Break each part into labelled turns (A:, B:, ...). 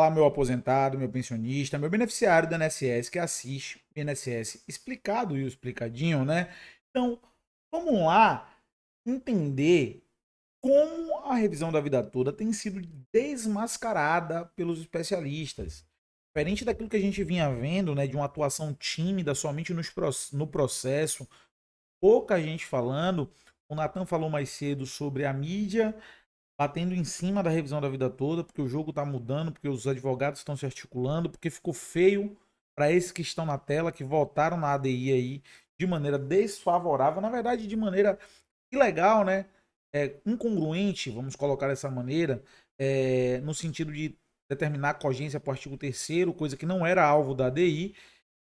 A: Olá, meu aposentado, meu pensionista, meu beneficiário do INSS que assiste o INSS explicado e o explicadinho, né? Então, vamos lá entender como a revisão da vida toda tem sido desmascarada pelos especialistas. Diferente daquilo que a gente vinha vendo, né, de uma atuação tímida somente no processo, pouca gente falando. O Natan falou mais cedo sobre a mídia batendo em cima da revisão da vida toda, porque o jogo está mudando, porque os advogados estão se articulando, porque ficou feio para esses que estão na tela, que votaram na ADI aí de maneira desfavorável, na verdade de maneira ilegal, né? Incongruente, vamos colocar dessa maneira, no sentido de determinar a cogência para o artigo 3º, coisa que não era alvo da ADI.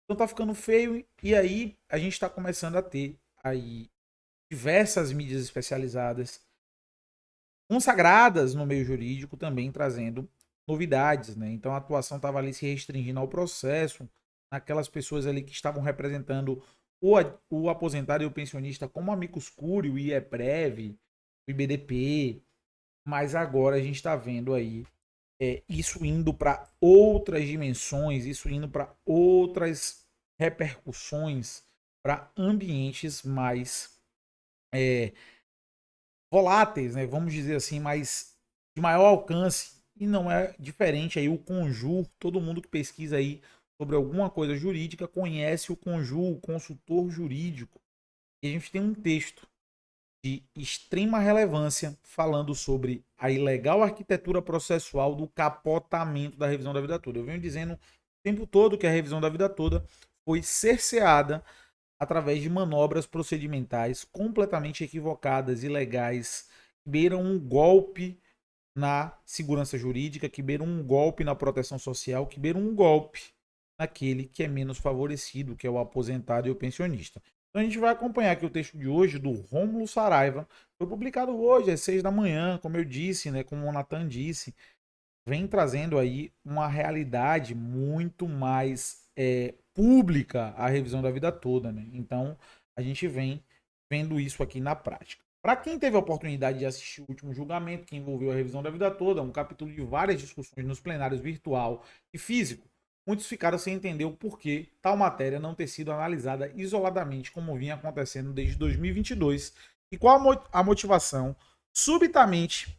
A: Então tá ficando feio e aí a gente está começando a ter aí diversas mídias especializadas consagradas no meio jurídico também trazendo novidades, né? Então a atuação estava ali se restringindo ao processo, naquelas pessoas ali que estavam representando o aposentado e o pensionista como amicus curiae, o IEPREV, o IBDP, mas agora a gente está vendo aí isso indo para outras dimensões, isso indo para outras repercussões, para ambientes mais é, voláteis, né? Vamos dizer assim, mais de maior alcance. E não é diferente aí o Conjur. Todo mundo que pesquisa aí sobre alguma coisa jurídica conhece o Conjur, o consultor jurídico. E a gente tem um texto de extrema relevância falando sobre a ilegal arquitetura processual do capotamento da revisão da vida toda. Eu venho dizendo o tempo todo que a revisão da vida toda foi cerceada através de manobras procedimentais completamente equivocadas, ilegais, que beiram um golpe na segurança jurídica, que beiram um golpe na proteção social, que beiram um golpe naquele que é menos favorecido, que é o aposentado e o pensionista. Então a gente vai acompanhar aqui o texto de hoje do Rômulo Saraiva, foi publicado hoje às 6 da manhã, como eu disse, né, como o Natan disse, vem trazendo aí uma realidade muito mais pública a revisão da vida toda, né? Então a gente vem vendo isso aqui na prática. Para quem teve a oportunidade de assistir o último julgamento, que envolveu a revisão da vida toda, um capítulo de várias discussões nos plenários virtual e físico, muitos ficaram sem entender o porquê tal matéria não ter sido analisada isoladamente, como vinha acontecendo desde 2022, e qual a motivação subitamente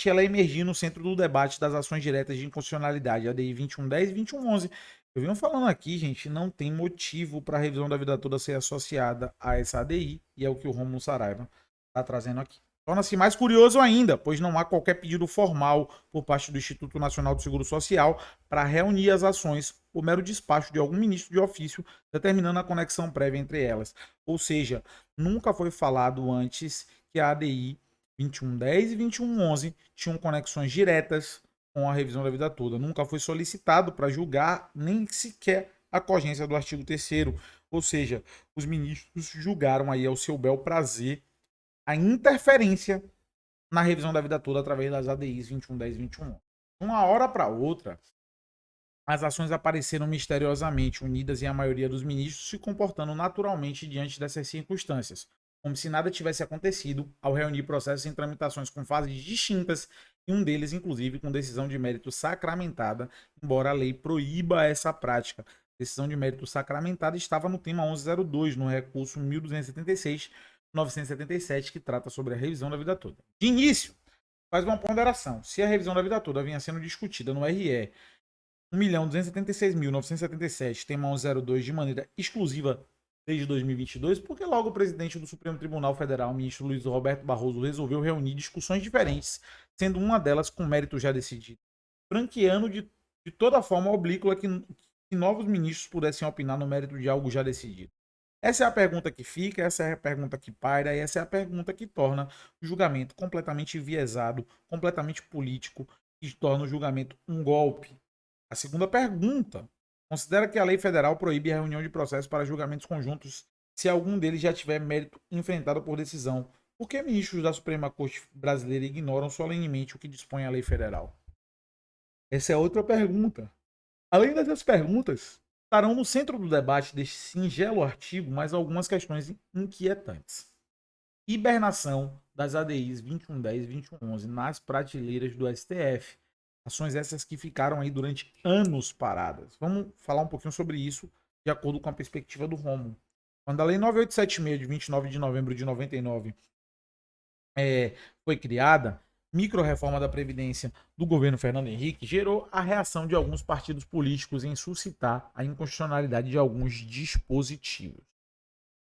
A: ela emergir no centro do debate das ações diretas de inconstitucionalidade, ADI 2110 e 2111. Eu venho falando aqui, gente, não tem motivo para a revisão da vida toda ser associada a essa ADI, e é o que o Rômulo Saraiva está trazendo aqui. Torna-se mais curioso ainda, pois não há qualquer pedido formal por parte do Instituto Nacional do Seguro Social para reunir as ações por mero despacho de algum ministro de ofício, determinando a conexão prévia entre elas. Ou seja, nunca foi falado antes que a ADI 2110 e 2111 tinham conexões diretas com a revisão da vida toda. Nunca foi solicitado para julgar nem sequer a cogência do artigo 3º. Ou seja, os ministros julgaram aí ao seu bel prazer a interferência na revisão da vida toda através das ADIs 2110 e 2111. De uma hora para outra, as ações apareceram misteriosamente unidas e a maioria dos ministros se comportando naturalmente diante dessas circunstâncias, como se nada tivesse acontecido ao reunir processos em tramitações com fases distintas e um deles, inclusive, com decisão de mérito sacramentada, embora a lei proíba essa prática. Decisão de mérito sacramentada estava no tema 1102, no recurso 1276/977, que trata sobre a revisão da vida toda. De início, faz uma ponderação. Se a revisão da vida toda vinha sendo discutida no RE 1.276.977, tema 102, de maneira exclusiva desde 2022, porque logo o presidente do Supremo Tribunal Federal, ministro Luiz Roberto Barroso, resolveu reunir discussões diferentes, sendo uma delas com mérito já decidido, franqueando de toda forma oblíqua que novos ministros pudessem opinar no mérito de algo já decidido. Essa é a pergunta que fica, essa é a pergunta que paira, e essa é a pergunta que torna o julgamento completamente enviesado, completamente político, e torna o julgamento um golpe. A segunda pergunta: considera que a lei federal proíbe a reunião de processos para julgamentos conjuntos se algum deles já tiver mérito enfrentado por decisão? Por que ministros da Suprema Corte brasileira ignoram solenemente o que dispõe a lei federal? Essa é outra pergunta. Além dessas perguntas, estarão no centro do debate deste singelo artigo mais algumas questões inquietantes. Hibernação das ADIs 2110 e 2111 nas prateleiras do STF. Ações essas que ficaram aí durante anos paradas. Vamos falar um pouquinho sobre isso, de acordo com a perspectiva do Rômulo. Quando a Lei 9876, de 29 de novembro de 99, foi criada, micro-reforma da Previdência do governo Fernando Henrique gerou a reação de alguns partidos políticos em suscitar a inconstitucionalidade de alguns dispositivos.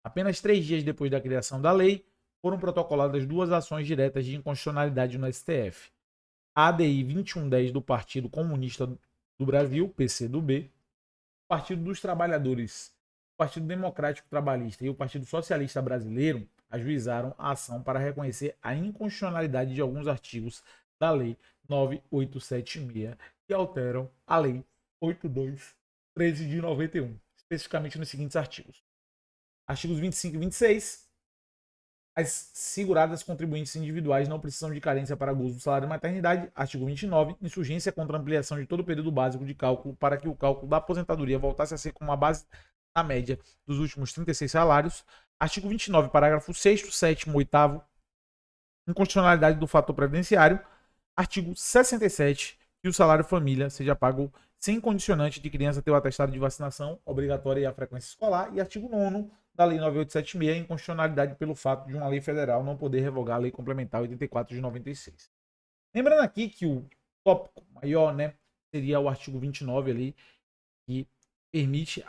A: Apenas 3 dias depois da criação da lei, foram protocoladas 2 ações diretas de inconstitucionalidade no STF. A ADI 2110 do Partido Comunista do Brasil, PCdoB, o Partido dos Trabalhadores, o Partido Democrático Trabalhista e o Partido Socialista Brasileiro ajuizaram a ação para reconhecer a inconstitucionalidade de alguns artigos da Lei 9876, que alteram a Lei 8213 de 91, especificamente nos seguintes artigos. Artigos 25 e 26. As seguradas contribuintes individuais não precisam de carência para gozo do salário de maternidade. Artigo 29. Insurgência contra a ampliação de todo o período básico de cálculo para que o cálculo da aposentadoria voltasse a ser como a base na média dos últimos 36 salários. Artigo 29, parágrafo 6º, 7º, 8º. Inconstitucionalidade do fator previdenciário. Artigo 67. Que o salário família seja pago sem condicionante de criança ter o atestado de vacinação obrigatória e a frequência escolar. E artigo 9º da Lei 9876, inconstitucionalidade pelo fato de uma lei federal não poder revogar a Lei Complementar 84 de 96. Lembrando aqui que o tópico maior, né, seria o artigo 29 ali, que permite,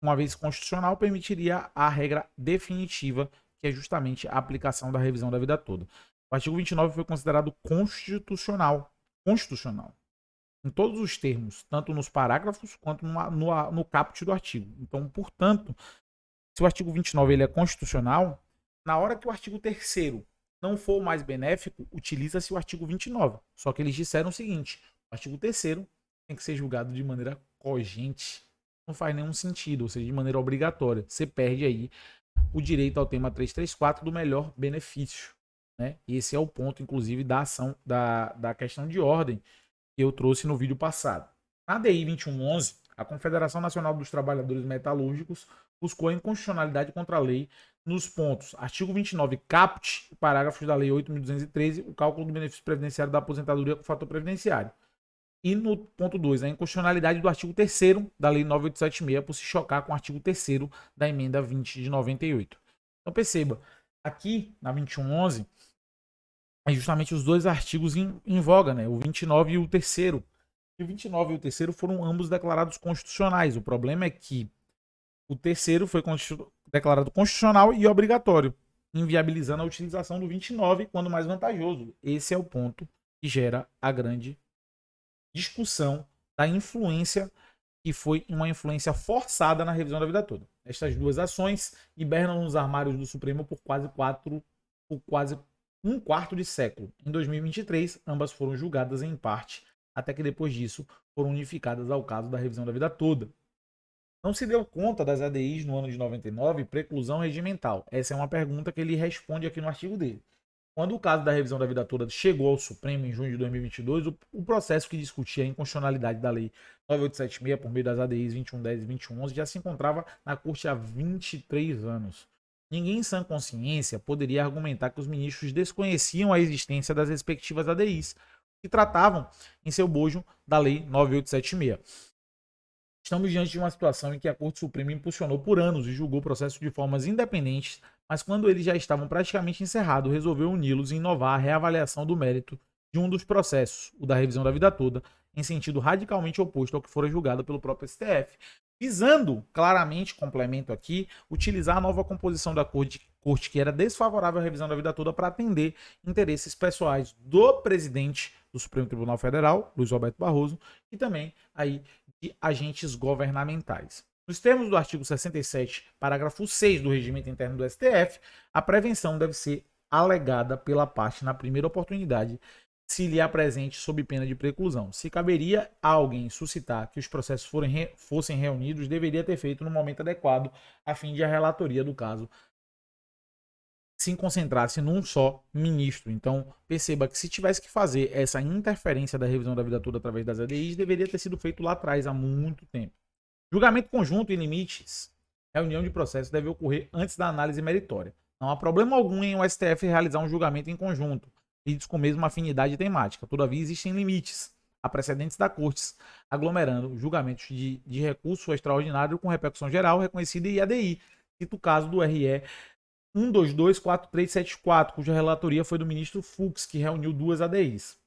A: uma vez constitucional, permitiria a regra definitiva, que é justamente a aplicação da revisão da vida toda. O artigo 29 foi considerado constitucional em todos os termos, tanto nos parágrafos quanto no caput do artigo. Então, portanto, se o artigo 29 ele é constitucional, na hora que o artigo 3º não for mais benéfico, utiliza-se o artigo 29. Só que eles disseram o seguinte: o artigo 3º tem que ser julgado de maneira cogente. Não faz nenhum sentido, ou seja, de maneira obrigatória. Você perde aí o direito ao tema 334 do melhor benefício, né? E esse é o ponto, inclusive, da ação, da questão de ordem que eu trouxe no vídeo passado. Na DI 2111, a Confederação Nacional dos Trabalhadores Metalúrgicos buscou a inconstitucionalidade contra a lei nos pontos artigo 29, caput, parágrafos da Lei 8.213, o cálculo do benefício previdenciário da aposentadoria com fator previdenciário. E no ponto 2, a inconstitucionalidade do artigo 3º da Lei 9876 por se chocar com o artigo 3º da Emenda 20 de 98. Então perceba, aqui na 2111, é justamente os 2 artigos em voga, né? O 29 e o 3º. E o 29 e o 3º foram ambos declarados constitucionais. O problema é que o 3º foi declarado constitucional e obrigatório, inviabilizando a utilização do 29 quando mais vantajoso. Esse é o ponto que gera a grande discussão da influência, que foi uma influência forçada na revisão da vida toda. Estas 2 ações hibernam nos armários do Supremo por quase um quarto de século. Em 2023, ambas foram julgadas em parte, até que depois disso foram unificadas ao caso da revisão da vida toda. Não se deu conta das ADIs no ano de 99 preclusão regimental? Essa é uma pergunta que ele responde aqui no artigo dele. Quando o caso da revisão da vida toda chegou ao Supremo em junho de 2022, o processo que discutia a inconstitucionalidade da Lei 9876 por meio das ADIs 2110 e 2111 já se encontrava na Corte há 23 anos. Ninguém em sã consciência poderia argumentar que os ministros desconheciam a existência das respectivas ADIs, que tratavam em seu bojo da Lei 9876. Estamos diante de uma situação em que a Corte Suprema impulsionou por anos e julgou processos de formas independentes, mas quando eles já estavam praticamente encerrados, resolveu uni-los e inovar a reavaliação do mérito de um dos processos, o da revisão da vida toda, em sentido radicalmente oposto ao que fora julgado pelo próprio STF, visando, claramente, complemento aqui, utilizar a nova composição da Corte que era desfavorável à revisão da vida toda para atender interesses pessoais do presidente do Supremo Tribunal Federal, Luiz Roberto Barroso, e também aí de agentes governamentais. Nos termos do artigo 67, parágrafo 6 do regimento interno do STF, a prevenção deve ser alegada pela parte na primeira oportunidade, se lhe apresente sob pena de preclusão. Se caberia a alguém suscitar que os processos fossem reunidos, deveria ter feito no momento adequado, a fim de a relatoria do caso se concentrasse num só ministro. Então, perceba que se tivesse que fazer essa interferência da revisão da vida toda através das ADIs, deveria ter sido feito lá atrás, há muito tempo. Julgamento conjunto e limites. Reunião de processo deve ocorrer antes da análise meritória. Não há problema algum em o STF realizar um julgamento em conjunto, lides com a mesma afinidade temática. Todavia, existem limites. a precedentes da Cortes, aglomerando julgamentos de recurso extraordinário com repercussão geral reconhecida e ADI. Cito o caso do RE 1224374, cuja relatoria foi do ministro Fux, que reuniu duas ADIs.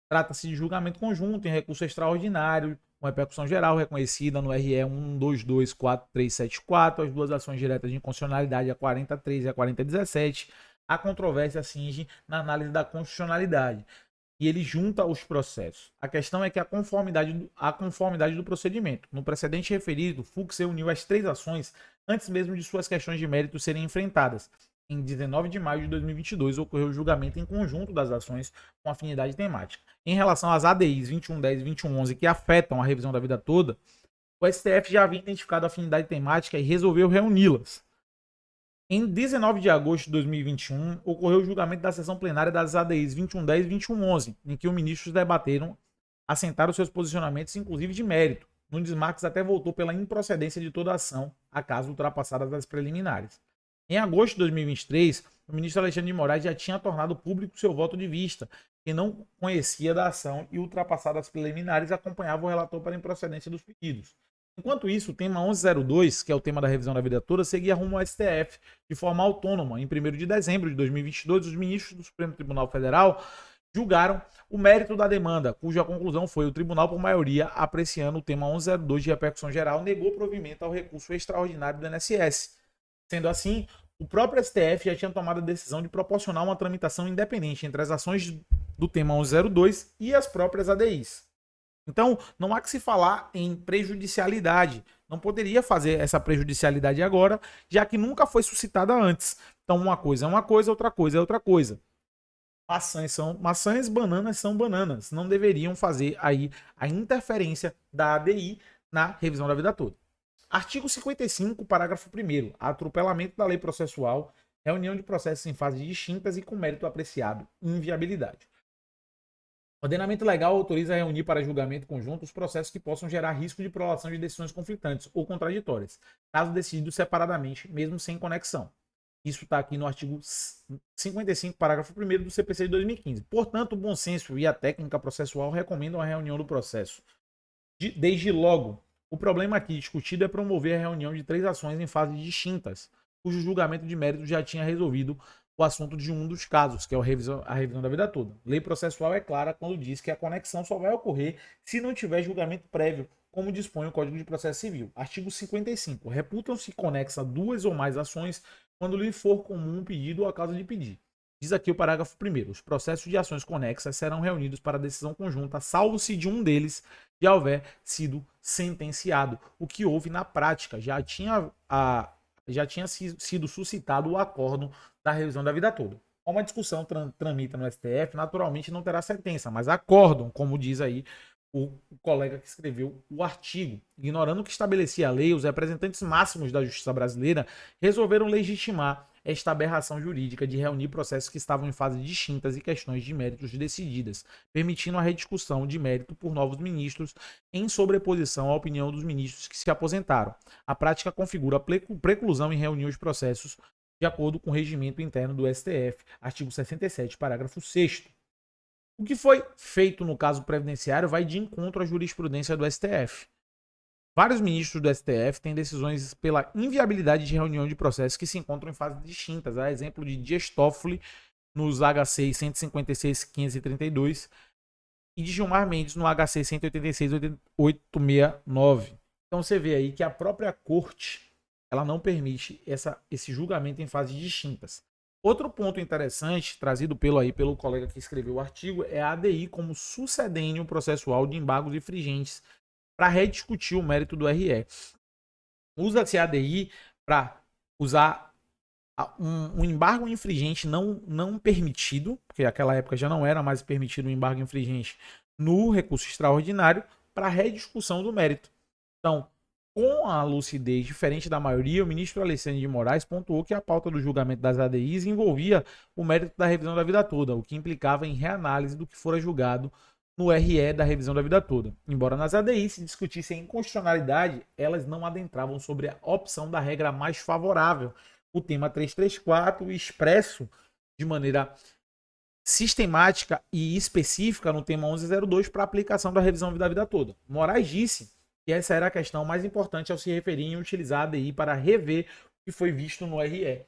A: Trata-se de julgamento conjunto em recurso extraordinário, com repercussão geral reconhecida no RE 1224374, as duas ações diretas de inconstitucionalidade, a 4013 e a 4017. A controvérsia cinge na análise da constitucionalidade e ele junta os processos. A questão é que a conformidade do procedimento. No precedente referido, Fux reuniu as três ações antes mesmo de suas questões de mérito serem enfrentadas. Em 19 de maio de 2022, ocorreu o julgamento em conjunto das ações com afinidade temática. Em relação às ADIs 2110 e 2111, que afetam a revisão da vida toda, o STF já havia identificado a afinidade temática e resolveu reuni-las. Em 19 de agosto de 2021, ocorreu o julgamento da sessão plenária das ADIs 2110 e 2111, em que os ministros debateram, assentaram seus posicionamentos, inclusive de mérito. Nunes Marques até votou pela improcedência de toda ação, acaso ultrapassadas as preliminares. Em agosto de 2023, o ministro Alexandre de Moraes já tinha tornado público seu voto de vista, que não conhecia da ação e, ultrapassadas as preliminares, acompanhava o relator para a improcedência dos pedidos. Enquanto isso, o tema 1102, que é o tema da revisão da vida toda, seguia rumo ao STF de forma autônoma. Em 1º de dezembro de 2022, os ministros do Supremo Tribunal Federal julgaram o mérito da demanda, cuja conclusão foi o tribunal, por maioria, apreciando o tema 1102 de repercussão geral, negou provimento ao recurso extraordinário do INSS. Sendo assim, o próprio STF já tinha tomado a decisão de proporcionar uma tramitação independente entre as ações do tema 1102 e as próprias ADIs. Então, não há que se falar em prejudicialidade. Não poderia fazer essa prejudicialidade agora, já que nunca foi suscitada antes. Então, uma coisa é uma coisa, outra coisa é outra coisa. Maçãs são maçãs, bananas são bananas. Não deveriam fazer aí a interferência da ADI na revisão da vida toda. Artigo 55, parágrafo 1º. Atropelamento da lei processual, reunião de processos em fases distintas e com mérito apreciado, inviabilidade. O ordenamento legal autoriza a reunir para julgamento conjunto os processos que possam gerar risco de prolação de decisões conflitantes ou contraditórias, caso decididos separadamente, mesmo sem conexão. Isso está aqui no artigo 55, parágrafo 1º do CPC de 2015. Portanto, o bom senso e a técnica processual recomendam a reunião do processo. Desde logo, o problema aqui discutido é promover a reunião de três ações em fases distintas, cujo julgamento de mérito já tinha resolvido o assunto de um dos casos, que é a revisão da vida toda. Lei processual é clara quando diz que a conexão só vai ocorrer se não tiver julgamento prévio, como dispõe o Código de Processo Civil. Artigo 55. Reputam-se conexa duas ou mais ações quando lhe for comum pedido ou a causa de pedir. Diz aqui o parágrafo 1º. Os processos de ações conexas serão reunidos para decisão conjunta, salvo se de um deles já houver sido sentenciado. O que houve na prática já tinha sido suscitado o acórdão da revisão da vida toda. Como a discussão tramita no STF, naturalmente não terá sentença, mas acórdão, como diz aí o colega que escreveu o artigo. Ignorando o que estabelecia a lei, os representantes máximos da justiça brasileira resolveram legitimar esta aberração jurídica de reunir processos que estavam em fases distintas e questões de méritos decididas, permitindo a rediscussão de mérito por novos ministros em sobreposição à opinião dos ministros que se aposentaram. A prática configura preclusão em reunir os processos de acordo com o regimento interno do STF, artigo 67, parágrafo 6º. O que foi feito no caso previdenciário vai de encontro à jurisprudência do STF. Vários ministros do STF têm decisões pela inviabilidade de reunião de processos que se encontram em fases distintas, a exemplo de Dias Toffoli nos HC 156, 532 e de Gilmar Mendes no HC 186, 869. Então você vê aí que a própria corte ela não permite esse julgamento em fases distintas. Outro ponto interessante, trazido pelo colega que escreveu o artigo, é a ADI como sucedâneo processual de embargos infringentes para rediscutir o mérito do RE. Usa-se a ADI para usar um embargo infringente não permitido, porque naquela época já não era mais permitido o embargo infringente no recurso extraordinário, para rediscussão do mérito. Então, com a lucidez diferente da maioria, o ministro Alexandre de Moraes pontuou que a pauta do julgamento das ADIs envolvia o mérito da revisão da vida toda, o que implicava em reanálise do que fora julgado no RE da revisão da vida toda. Embora nas ADIs se discutisse a inconstitucionalidade, elas não adentravam sobre a opção da regra mais favorável, o tema 334, expresso de maneira sistemática e específica no tema 1102 para aplicação da revisão da vida toda. Moraes disse que essa era a questão mais importante ao se referir em utilizar a ADI para rever o que foi visto no RE.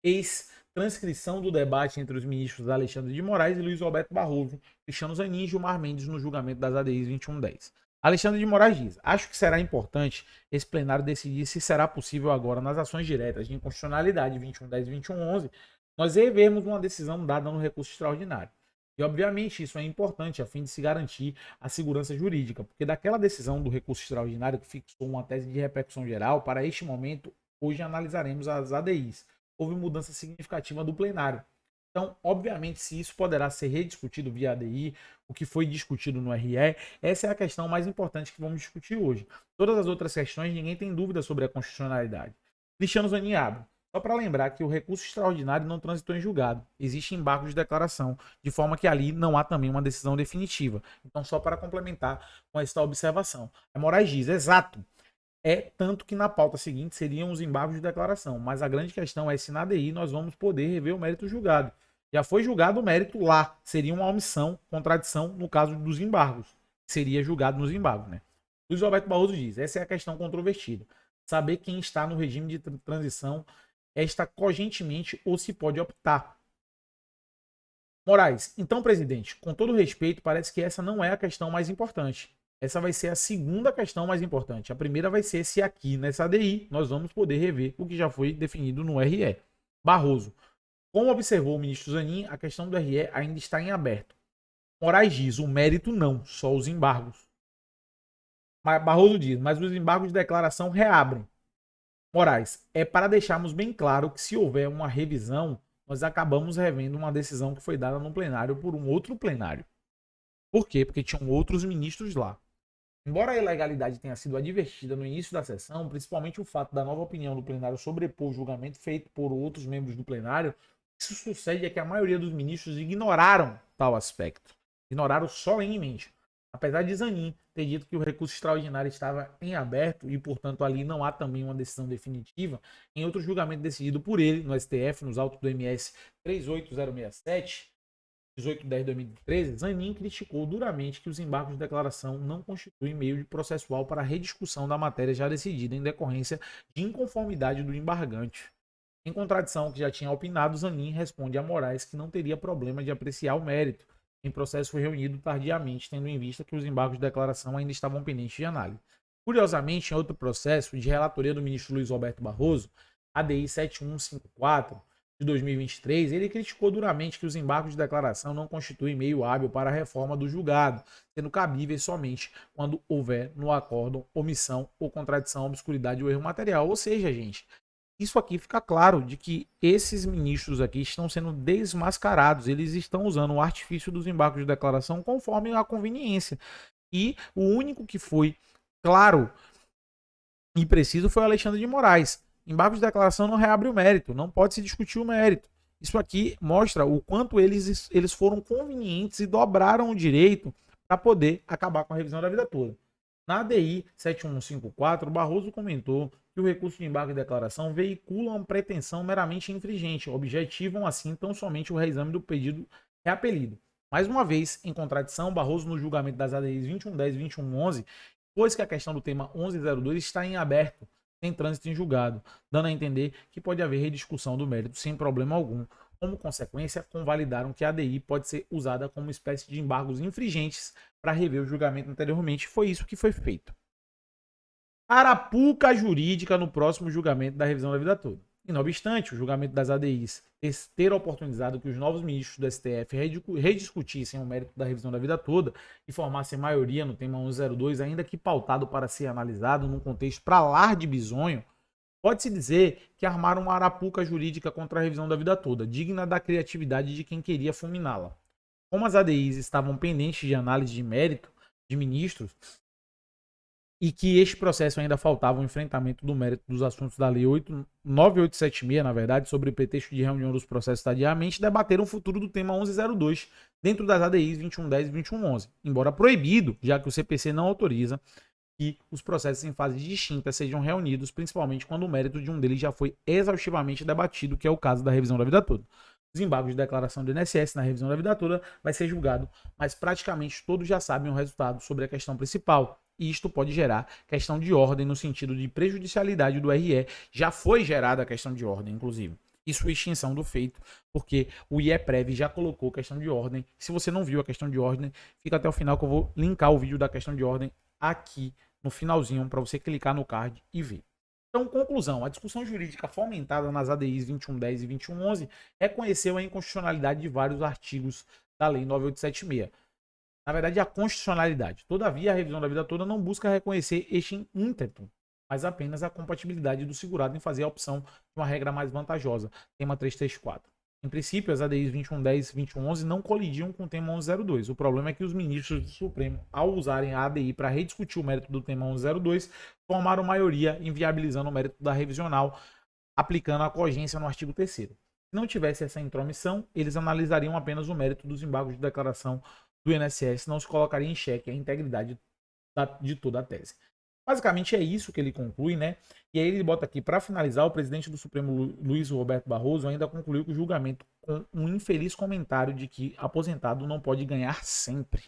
A: Eis transcrição do debate entre os ministros Alexandre de Moraes e Luiz Roberto Barroso, Cristiano Zanin e Gilmar Mendes no julgamento das ADIs 2110. Alexandre de Moraes diz: acho que será importante esse plenário decidir se será possível agora, nas ações diretas de inconstitucionalidade 2110 e 2111, nós revermos uma decisão dada no recurso extraordinário. E, obviamente, isso é importante a fim de se garantir a segurança jurídica, porque daquela decisão do recurso extraordinário que fixou uma tese de repercussão geral, para este momento, hoje analisaremos as ADIs. Houve mudança significativa do plenário. Então, obviamente, se isso poderá ser rediscutido via ADI, o que foi discutido no RE, essa é a questão mais importante que vamos discutir hoje. Todas as outras questões, ninguém tem dúvida sobre a constitucionalidade. Cristiano Zanin abre. Só para lembrar que o recurso extraordinário não transitou em julgado. Existe embargo de declaração, de forma que ali não há também uma decisão definitiva. Então, só para complementar com esta observação. A Moraes diz, exato, tanto que na pauta seguinte seriam os embargos de declaração. Mas a grande questão é se na ADI nós vamos poder rever o mérito julgado. Já foi julgado o mérito lá. Seria uma omissão, contradição no caso dos embargos. Seria julgado nos embargos, né? Luiz Roberto Barroso diz, essa é a questão controvertida. Saber quem está no regime de transição está cogentemente ou se pode optar. Moraes, então, presidente, com todo respeito, parece que essa não é a questão mais importante. Essa vai ser a segunda questão mais importante. A primeira vai ser se aqui nessa ADI nós vamos poder rever o que já foi definido no RE. Barroso, como observou o ministro Zanin, a questão do RE ainda está em aberto. Moraes diz, o mérito não, só os embargos. Barroso diz, mas os embargos de declaração reabrem. Moraes, é para deixarmos bem claro que se houver uma revisão, nós acabamos revendo uma decisão que foi dada no plenário por um outro plenário. Por quê? Porque tinham outros ministros lá. Embora a ilegalidade tenha sido advertida no início da sessão, principalmente o fato da nova opinião do plenário sobrepor o julgamento feito por outros membros do plenário, o que se sucede é que a maioria dos ministros ignoraram tal aspecto. Ignoraram solenemente. Apesar de Zanin ter dito que o recurso extraordinário estava em aberto e, portanto, ali não há também uma decisão definitiva, em outro julgamento decidido por ele no STF, nos autos do MS 38067, 18/10/2013, Zanin criticou duramente que os embargos de declaração não constituem meio processual para a rediscussão da matéria já decidida em decorrência de inconformidade do embargante. Em contradição ao que já tinha opinado, Zanin responde a Moraes que não teria problema de apreciar o mérito, em processo foi reunido tardiamente, tendo em vista que os embargos de declaração ainda estavam pendentes de análise. Curiosamente, em outro processo, de relatoria do ministro Luiz Roberto Barroso, ADI 7154, de 2023, ele criticou duramente que os embargos de declaração não constituem meio hábil para a reforma do julgado, sendo cabíveis somente quando houver no acórdão omissão ou contradição, obscuridade ou erro material. Ou seja, gente, isso aqui fica claro de que esses ministros aqui estão sendo desmascarados, eles estão usando o artifício dos embargos de declaração conforme a conveniência. E o único que foi claro e preciso foi o Alexandre de Moraes. Embargos de declaração não reabre o mérito, não pode se discutir o mérito. Isso aqui mostra o quanto eles foram convenientes e dobraram o direito para poder acabar com a revisão da vida toda. Na ADI 7154, Barroso comentou que o recurso de embargo de declaração veicula uma pretensão meramente infringente, objetivam assim tão somente o reexame do pedido reapelido. Mais uma vez, em contradição, Barroso no julgamento das ADIs 2110 e 2111, pois que a questão do tema 1102 está em aberto, sem trânsito em julgado, dando a entender que pode haver rediscussão do mérito sem problema algum. Como consequência, convalidaram que a ADI pode ser usada como espécie de embargos infringentes para rever o julgamento anteriormente. Foi isso que foi feito. Arapuca jurídica no próximo julgamento da revisão da vida toda. E não obstante, o julgamento das ADIs ter oportunizado que os novos ministros do STF rediscutissem o mérito da revisão da vida toda e formassem maioria no tema 1102, ainda que pautado para ser analisado num contexto para lá de bisonho, pode-se dizer que armaram uma arapuca jurídica contra a revisão da vida toda, digna da criatividade de quem queria fulminá-la. Como as ADIs estavam pendentes de análise de mérito de ministros, e que este processo ainda faltava o enfrentamento do mérito dos assuntos da Lei 9876, na verdade, sobre o pretexto de reunião dos processos estadiamente, debateram o futuro do tema 1102 dentro das ADIs 2110 e 2111, embora proibido, já que o CPC não autoriza que os processos em fases distintas sejam reunidos, principalmente quando o mérito de um deles já foi exaustivamente debatido, que é o caso da revisão da vida toda. desembargos de declaração do INSS na revisão da vida toda vai ser julgado, mas praticamente todos já sabem o resultado sobre a questão principal. E isto pode gerar questão de ordem no sentido de prejudicialidade do RE. Já foi gerada a questão de ordem, inclusive. E sua extinção do feito, porque o IEPREV já colocou questão de ordem. Se você não viu a questão de ordem, fica até o final que eu vou linkar o vídeo da questão de ordem aqui no finalzinho para você clicar no card e ver. Então, conclusão, a discussão jurídica fomentada nas ADIs 2110 e 2111 reconheceu a inconstitucionalidade de vários artigos da Lei 9876. Na verdade, a constitucionalidade. Todavia, a revisão da vida toda não busca reconhecer este ímpeto, mas apenas a compatibilidade do segurado em fazer a opção de uma regra mais vantajosa. Tema 334. Em princípio, as ADIs 2110 e 2111 não colidiam com o tema 1102. O problema é que os ministros do Supremo, ao usarem a ADI para rediscutir o mérito do tema 1102, formaram maioria, inviabilizando o mérito da revisional, aplicando a cogência no artigo 3º. Se não tivesse essa intromissão, eles analisariam apenas o mérito dos embargos de declaração do INSS, não se colocaria em xeque a integridade de toda a tese. Basicamente é isso que ele conclui, né? E aí ele bota aqui, para finalizar, o presidente do Supremo, Luiz Roberto Barroso, ainda concluiu que o julgamento com um infeliz comentário de que aposentado não pode ganhar sempre.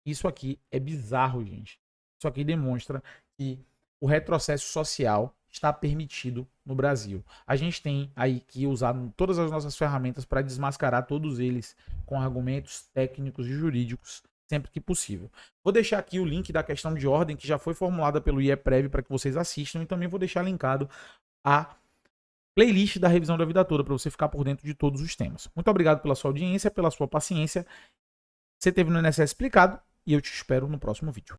A: Isso aqui é bizarro, gente. Isso aqui demonstra que o retrocesso social está permitido no Brasil. A gente tem aí que usar todas as nossas ferramentas para desmascarar todos eles com argumentos técnicos e jurídicos sempre que possível. Vou deixar aqui o link da questão de ordem que já foi formulada pelo IEPREV para que vocês assistam e também vou deixar linkado a playlist da revisão da vida toda para você ficar por dentro de todos os temas. Muito obrigado pela sua audiência, pela sua paciência. Você teve no INSS explicado e eu te espero no próximo vídeo.